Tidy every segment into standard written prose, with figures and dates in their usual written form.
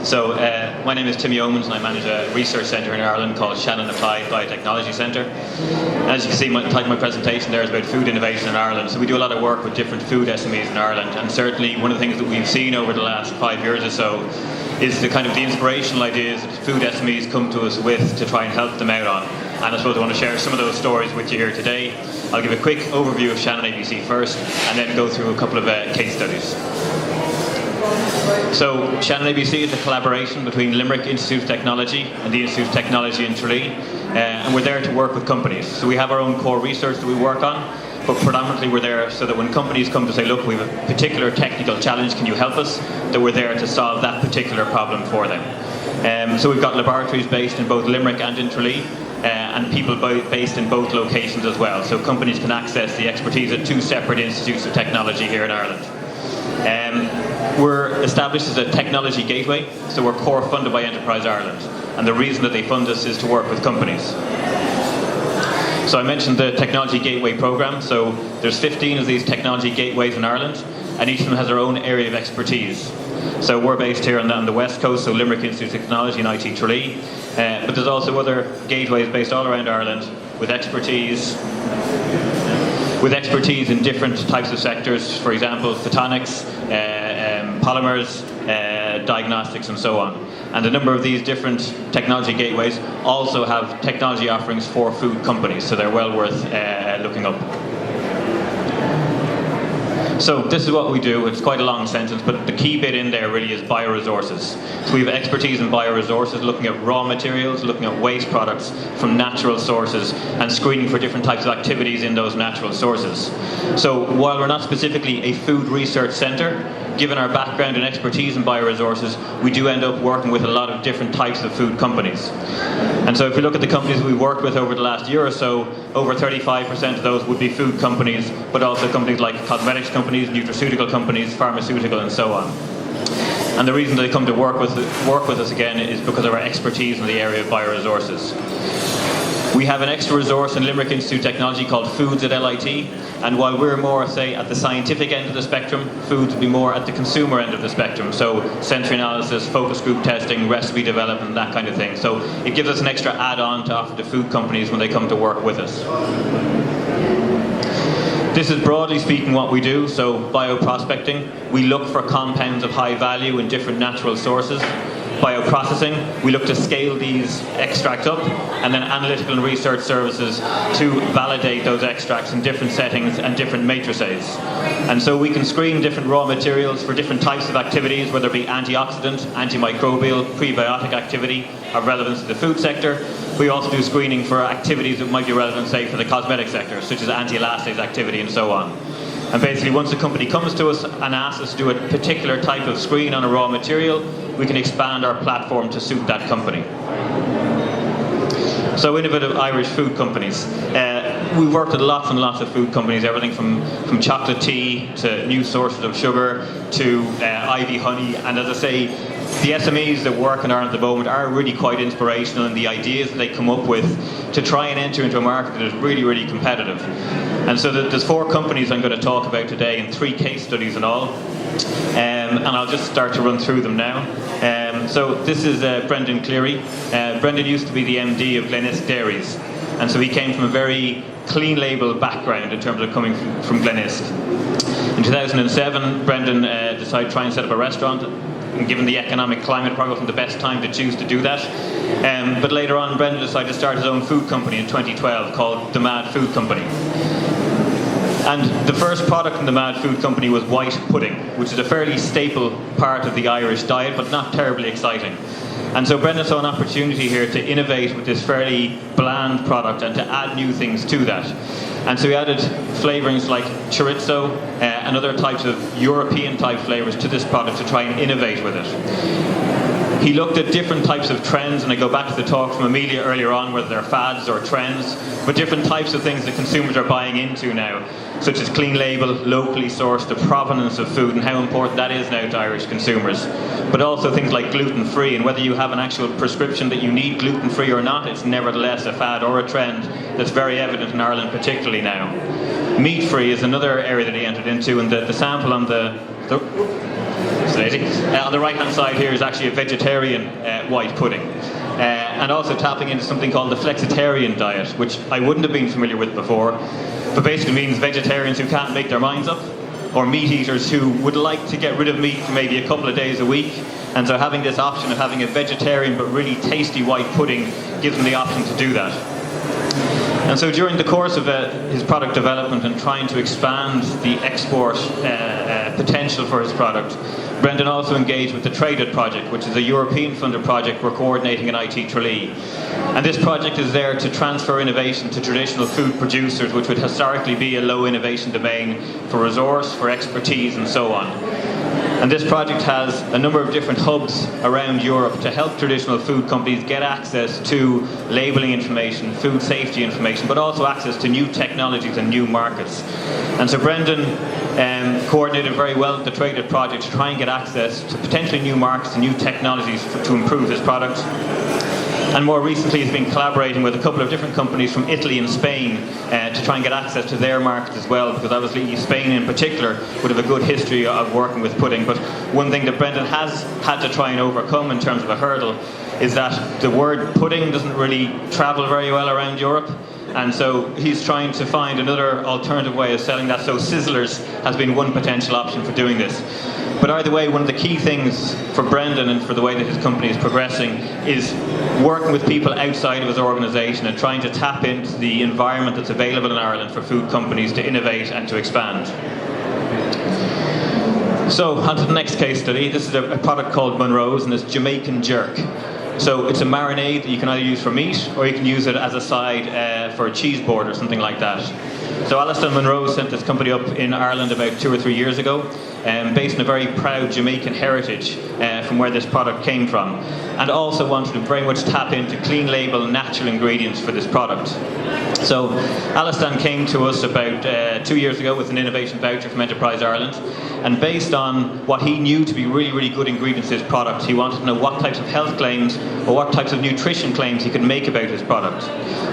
So my name is Tim Yeomans and I manage a research centre in Ireland called Shannon Applied Biotechnology Centre. And as you can see, the title of my presentation there is about food innovation in Ireland. So we do a lot of work with different food SMEs in Ireland, and certainly one of the things that we've seen over the last 5 years or so is the kind of the inspirational ideas that food SMEs come to us with to try and help them out on. And I suppose I want to share some of those stories with you here today. I'll give a quick overview of Shannon ABC first, and then go through a couple of case studies. So Shannon ABC is a collaboration between Limerick Institute of Technology and the Institute of Technology in Tralee, and we're there to work with companies. So we have our own core research that we work on, but predominantly we're there so that when companies come to say, look, we have a particular technical challenge, can you help us? That we're there to solve that particular problem for them. So we've got laboratories based in both Limerick and in Tralee, and people based in both locations as well. So companies can access the expertise at two separate institutes of technology here in Ireland. We're established as a technology gateway, so we're core funded by Enterprise Ireland, and the reason that they fund us is to work with companies. So I mentioned the Technology Gateway programme. So there's 15 of these technology gateways in Ireland, and each of them has their own area of expertise. So we're based here on the west coast, so Limerick Institute of Technology and IT Tralee, but there's also other gateways based all around Ireland with expertise in different types of sectors, for example, photonics, polymers, diagnostics, and so on. And a number of these different technology gateways also have technology offerings for food companies, so they're well worth looking up. So this is what we do. It's quite a long sentence, but the key bit in there really is bioresources. So we have expertise in bioresources, looking at raw materials, looking at waste products from natural sources, and screening for different types of activities in those natural sources. So while we're not specifically a food research centre, given our background and expertise in bioresources, we do end up working with a lot of different types of food companies. And so if you look at the companies we've worked with over the last year or so, over 35% of those would be food companies, but also companies like cosmetics companies, nutraceutical companies, pharmaceutical, and so on. And the reason they come to work with us again is because of our expertise in the area of bioresources. We have an extra resource in Limerick Institute of Technology called Foods at LIT, and while we're more, say, at the scientific end of the spectrum, Foods will be more at the consumer end of the spectrum, so sensory analysis, focus group testing, recipe development, that kind of thing. So it gives us an extra add-on to offer to food companies when they come to work with us. This is broadly speaking what we do. So bioprospecting, we look for compounds of high value in different natural sources. Bioprocessing, we look to scale these extracts up, and then analytical and research services to validate those extracts in different settings and different matrices. And so we can screen different raw materials for different types of activities, whether it be antioxidant, antimicrobial, prebiotic activity of relevance to the food sector. We also do screening for activities that might be relevant, say, for the cosmetic sector, such as anti-elastase activity and so on. And basically, once a company comes to us and asks us to do a particular type of screen on a raw material, we can expand our platform to suit that company. So innovative Irish food companies. We've worked with lots and lots of food companies, everything from chocolate tea to new sources of sugar to ivy honey. And as I say, the SMEs that work in Ireland at the moment are really quite inspirational in the ideas that they come up with to try and enter into a market that is really, really competitive. And so there's 4 companies I'm going to talk about today and 3 case studies in all. And I'll just start to run through them now. So this is Brendan Cleary. Brendan used to be the MD of Glenisp Dairies. And so he came from a very clean label background in terms of coming from Glenisp. In 2007, Brendan decided to try and set up a restaurant. And given the economic climate, probably wasn't the best time to choose to do that. But later on, Brendan decided to start his own food company in 2012 called The Mad Food Company. And the first product in the Mad Food Company was white pudding, which is a fairly staple part of the Irish diet, but not terribly exciting. And so Brendan saw an opportunity here to innovate with this fairly bland product and to add new things to that. And so he added flavourings like chorizo and other types of European type flavours to this product to try and innovate with it. He looked at different types of trends, and I go back to the talk from Amelia earlier on, whether they're fads or trends, but different types of things that consumers are buying into now, such as clean label, locally sourced, the provenance of food and how important that is now to Irish consumers. But also things like gluten-free, and whether you have an actual prescription that you need gluten-free or not, it's nevertheless a fad or a trend that's very evident in Ireland particularly now. Meat-free is another area that he entered into, and the sample on the lady. On the right-hand side here is actually a vegetarian white pudding. And also tapping into something called the flexitarian diet, which I wouldn't have been familiar with before, but basically means vegetarians who can't make their minds up, or meat eaters who would like to get rid of meat for maybe a couple of days a week. And so having this option of having a vegetarian but really tasty white pudding gives them the option to do that. And so during the course of his product development and trying to expand the export potential for his product, Brendan also engaged with the Traded project, which is a European funded project we're coordinating in IT Tralee. And this project is there to transfer innovation to traditional food producers, which would historically be a low innovation domain for resource, for expertise and so on. And this project has a number of different hubs around Europe to help traditional food companies get access to labelling information, food safety information, but also access to new technologies and new markets. And so Brendan coordinated very well with the Traded project to try and get access to potentially new markets and new technologies to improve his product. And more recently he's been collaborating with a couple of different companies from Italy and Spain to try and get access to their markets as well, because obviously Spain in particular would have a good history of working with pudding. But one thing that Brendan has had to try and overcome in terms of a hurdle is that the word pudding doesn't really travel very well around Europe. And so he's trying to find another alternative way of selling that. So Sizzlers has been one potential option for doing this. But either way, one of the key things for Brendan and for the way that his company is progressing is working with people outside of his organisation and trying to tap into the environment that's available in Ireland for food companies to innovate and to expand. So, on to the next case study. This is a product called Monroes, and it's Jamaican Jerk. So it's a marinade that you can either use for meat or you can use it as a side for a cheese board or something like that. So Alistair Monroe set this company up in Ireland about 2 or 3 years ago, based on a very proud Jamaican heritage from where this product came from, and also wanted to very much tap into clean label natural ingredients for this product. So Alistair came to us about 2 years ago with an innovation voucher from Enterprise Ireland, and based on what he knew to be really, really good ingredients in his product, he wanted to know what types of health claims or what types of nutrition claims he could make about his product.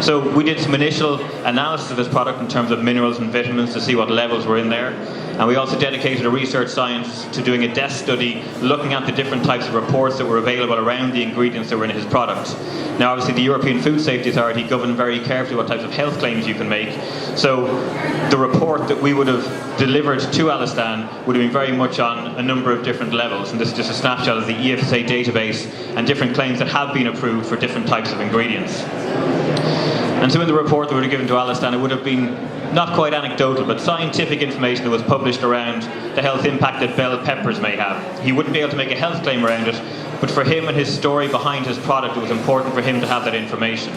So we did some initial analysis of his product in terms of minerals and vitamins to see what levels were in there. And we also dedicated a research science to doing a desk study looking at the different types of reports that were available around the ingredients that were in his product. Now obviously the European Food Safety Authority govern very carefully what types of health claims you can make. So the report that we would have delivered to Alistair would have been very much on a number of different levels. And this is just a snapshot of the EFSA database and different claims that have been approved for different types of ingredients. And so in the report that we would have given to Alistair, it would have been not quite anecdotal, but scientific information that was published around the health impact that bell peppers may have. He wouldn't be able to make a health claim around it, but for him and his story behind his product, it was important for him to have that information.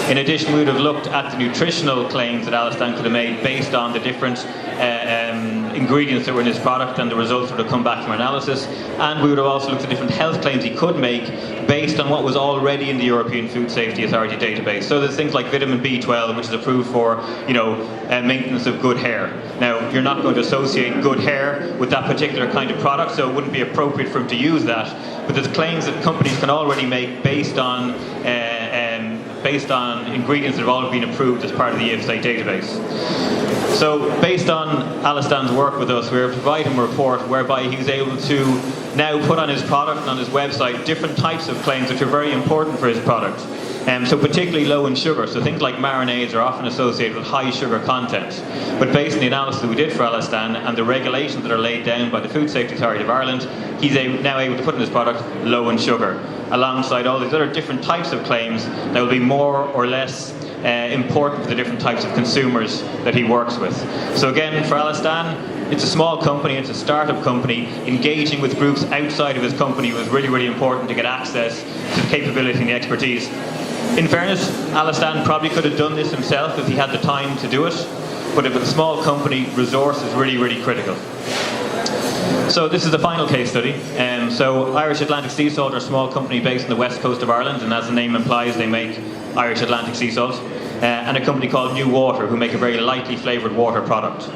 In addition, we would have looked at the nutritional claims that Alistair could have made based on the different ingredients that were in his product, and the results would have come back from analysis. And we would have also looked at different health claims he could make based on what was already in the European Food Safety Authority database. So there's things like vitamin B12, which is approved for, maintenance of good hair. Now, you're not going to associate good hair with that particular kind of product, so it wouldn't be appropriate for him to use that. But there's claims that companies can already make based on ingredients that have already been approved as part of the EFSA database. So based on Alistair's work with us, we were providing a report whereby he was able to now put on his product and on his website different types of claims which are very important for his product. So particularly low in sugar. So things like marinades are often associated with high sugar content. But based on the analysis that we did for Alistair and the regulations that are laid down by the Food Safety Authority of Ireland, he's now able to put in his product low in sugar, alongside all these other different types of claims that will be more or less important for the different types of consumers that he works with. So again, for Alistair, it's a small company, it's a startup company. Engaging with groups outside of his company was really, really important to get access to the capability and the expertise. In fairness, Alistair probably could have done this himself if he had the time to do it, but if it's a small company, resource is really, really critical. So this is the final case study. So Irish Atlantic Sea Salt are a small company based on the west coast of Ireland, and as the name implies, they make Irish Atlantic Sea Salt. And a company called New Water, who make a very lightly flavoured water product.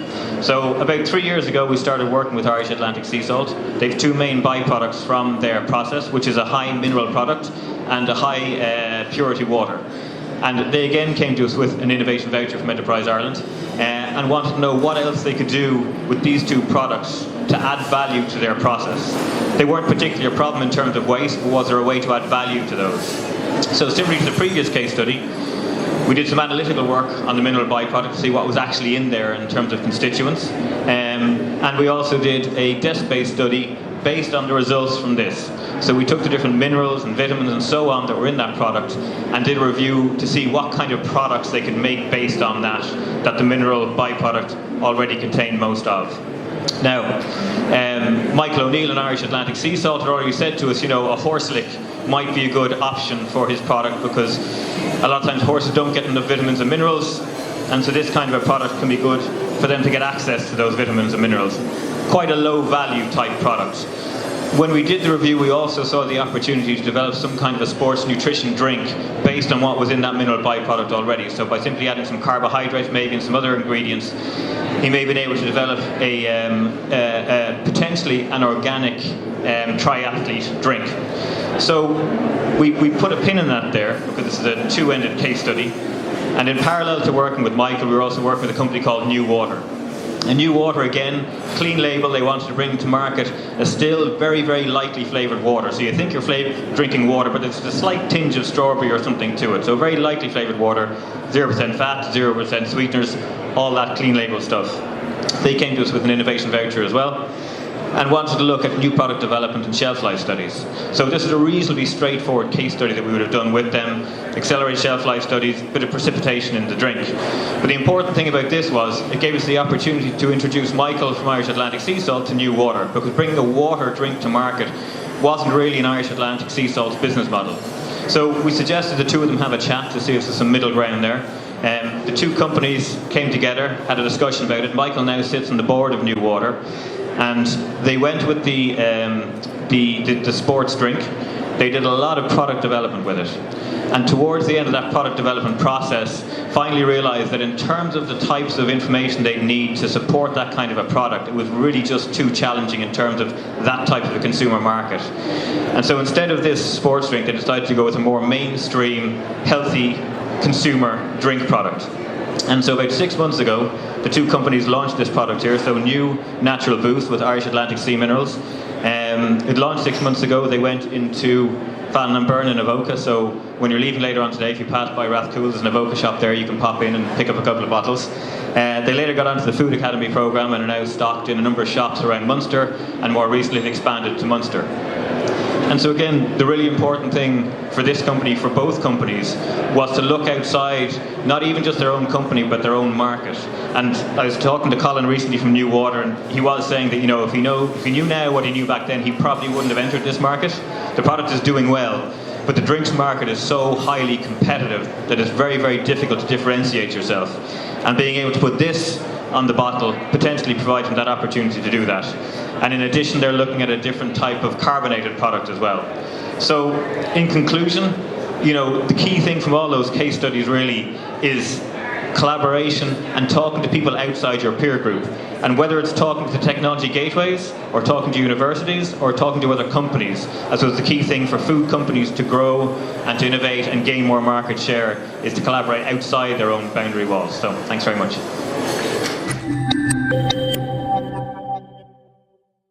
So about 3 years ago, we started working with Irish Atlantic Sea Salt. They have two main byproducts from their process, which is a high mineral product and a high purity water. And they again came to us with an innovation voucher from Enterprise Ireland and wanted to know what else they could do with these two products to add value to their process. They weren't particularly a problem in terms of waste, but was there a way to add value to those? So similarly to the previous case study, we did some analytical work on the mineral byproduct to see what was actually in there in terms of constituents. And we also did a desk-based study based on the results from this. So we took the different minerals and vitamins and so on that were in that product and did a review to see what kind of products they could make based on that the mineral byproduct already contained most of. Now, Michael O'Neill in Irish Atlantic Sea Salt had already said to us, you know, a horse lick might be a good option for his product because a lot of times horses don't get enough vitamins and minerals, and so this kind of a product can be good for them to get access to those vitamins and minerals. Quite a low value type product. When we did the review, we also saw the opportunity to develop some kind of a sports nutrition drink based on what was in that mineral byproduct already. So by simply adding some carbohydrates maybe and some other ingredients, he may have been able to develop a potentially an organic triathlete drink. So we put a pin in that there because this is a two-ended case study. And in parallel to working with Michael, we were also working with a company called New Water. And New Water, again, clean label, they wanted to bring to market a still very, very lightly flavoured water. So you think you're drinking water, but there's a slight tinge of strawberry or something to it. So very lightly flavoured water, 0% fat, 0% sweeteners, all that clean label stuff. They came to us with an innovation voucher as well and wanted to look at new product development and shelf life studies. So this is a reasonably straightforward case study that we would have done with them, accelerated shelf life studies, a bit of precipitation in the drink. But the important thing about this was it gave us the opportunity to introduce Michael from Irish Atlantic Sea Salt to New Water, because bringing a water drink to market wasn't really an Irish Atlantic Sea Salt's business model. So we suggested the two of them have a chat to see if there's some middle ground there. The two companies came together, had a discussion about it. Michael now sits on the board of New Water, and they went with the sports drink. They did a lot of product development with it, and towards the end of that product development process, finally realised that in terms of the types of information they'd need to support that kind of a product, it was really just too challenging in terms of that type of a consumer market. And so instead of this sports drink, they decided to go with a more mainstream, healthy consumer drink product. And so about 6 months ago, the two companies launched this product here, so New Natural Boost with Irish Atlantic Sea Minerals. It launched 6 months ago. They went into Fallon in Avoca, so when you're leaving later on today, if you pass by Rathcoole, there's an Avoca shop there, you can pop in and pick up a couple of bottles. They later got onto the Food Academy programme and are now stocked in a number of shops around Munster, and more recently have expanded to Munster. And so again, the really important thing for this company, for both companies, was to look outside, not even just their own company, but their own market. And I was talking to Colin recently from New Water, and he was saying that, you know, if he knew now what he knew back then, he probably wouldn't have entered this market. The product is doing well, but the drinks market is so highly competitive that it's very, very difficult to differentiate yourself. And being able to put this on the bottle potentially provides them that opportunity to do that. And in addition, they're looking at a different type of carbonated product as well. So in conclusion, you know, the key thing from all those case studies really is collaboration and talking to people outside your peer group. And whether it's talking to technology gateways or talking to universities or talking to other companies, I suppose the key thing for food companies to grow and to innovate and gain more market share is to collaborate outside their own boundary walls. So thanks very much.